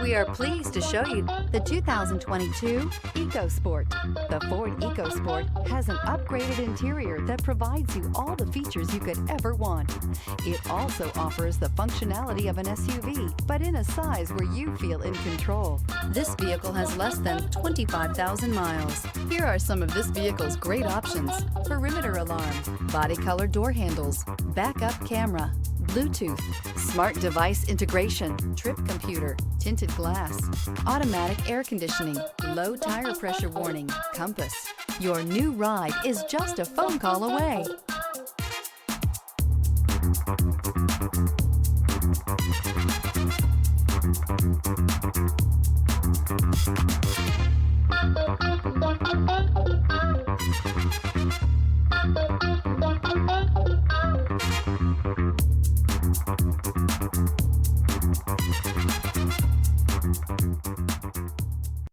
We are pleased to show you the 2022 EcoSport. The Ford EcoSport has an upgraded interior that provides you all the features you could ever want. It also offers the functionality of an SUV, but in a size where you feel in control. This vehicle has less than 25,000 miles. Here are some of this vehicle's great options: perimeter alarm, body color door handles, backup camera, Bluetooth, smart device integration, trip computer, tinted glass, automatic air conditioning, low tire pressure warning, compass. Your new ride is just a phone call away.